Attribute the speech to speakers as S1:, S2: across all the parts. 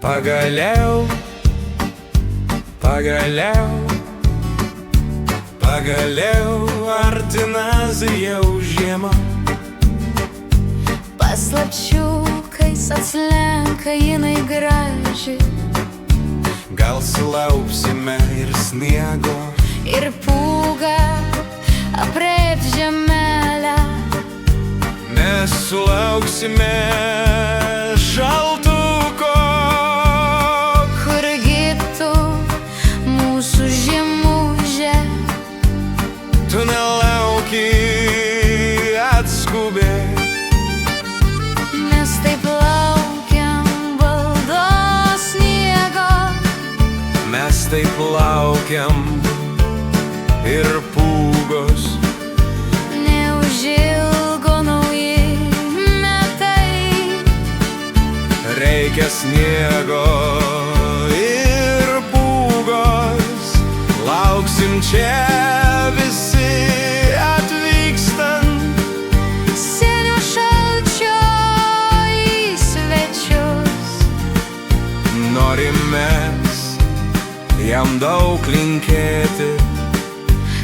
S1: Pagaliau, pagaliau, pagaliau artinasi jau žiema.
S2: Paslapčiukais atslenka jinai graži.
S1: Gal sulauksime ir sniego,
S2: Ir pūga aprėps žemelę.
S1: nesulauksime šaltuko.
S2: Kurgi tu, mūsų žiemužė?
S1: Tu nelauki atskubėk.
S2: Mes taip laukiam baldo sniego.
S1: Mes taip laukiam ir pūgos.
S2: Neužilgo nauji metai.
S1: Reikia sniego ir pūgos. Lauksim čia visi atvykstant.
S2: Senio šalčio į svečius.
S1: Norim mes jam daug linkėti.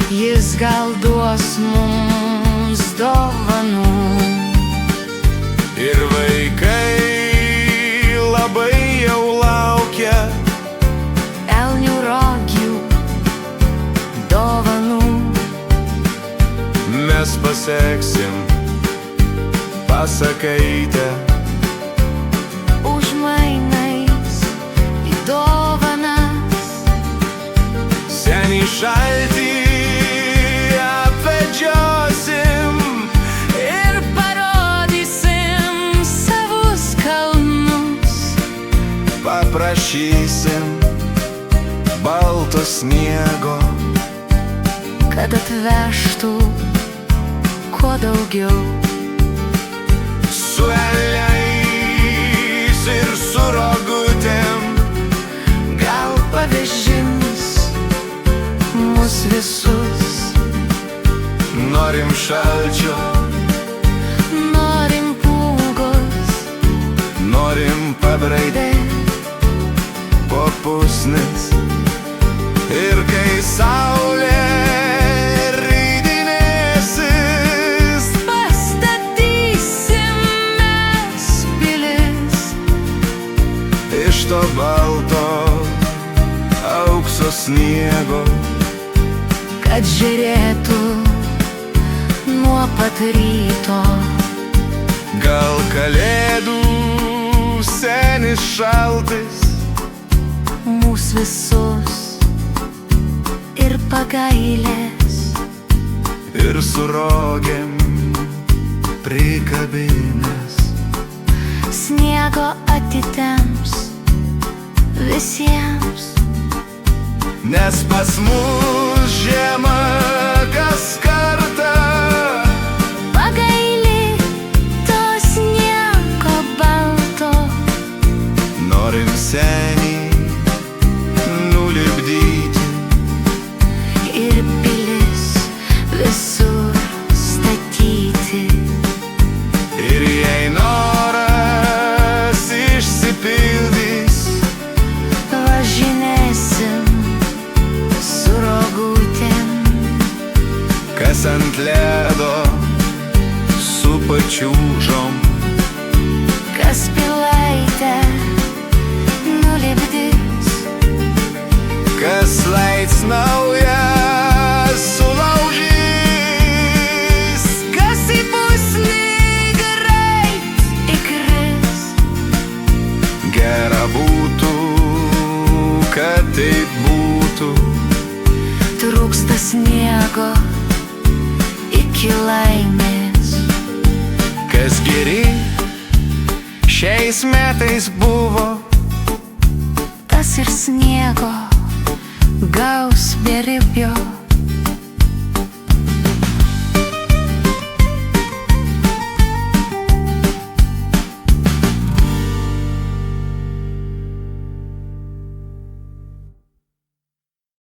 S2: Jis gal duos mums dovanų.
S1: Ir vaikai labai jau laukia
S2: Elnių rogių dovanų.
S1: Mes paseksim pasakaitę.
S2: Už mainais į dovanas.
S1: Senį šaltį apvedžiosim
S2: Ir parodysim savus kalnus.
S1: paprašysim balto sniego,
S2: Kad atvežtų kuo daugiau.
S1: su elniais ir su rogutėm.
S2: Gal pavežims mus visus.
S1: Norim šalčio,
S2: Norim pūgos,
S1: norim pabraidė po pusnis. Ir kai saulė rydinėsis,
S2: pastatysim mes pilis.
S1: iš to balto aukso sniego.
S2: Kad žiūrėtų nuo pat ryto.
S1: Gal kalėdų senis šaltis
S2: Mūs visus ir pagailės.
S1: ir su rogėm prikabinės.
S2: Sniego atitemps visiems.
S1: Nes pas mus žiema kas kartą.
S2: Pagaili to sniego balto.
S1: Norim senį nulipdyti
S2: Ir pilis visur statyti.
S1: ir jei noras išsipildys,
S2: Važinėsim su rogutėm.
S1: kas ant ledo su pačiūžom.
S2: Kas pilaitę nulipdys.
S1: Kas leids naują sulaužys.
S2: Kas į pusnį greit įkris.
S1: Gera būtų, kad taip būtų.
S2: Trūksta sniego iki laimės.
S1: Kas geri šiais metais buvo,
S2: Tas ir sniego gaus beribio.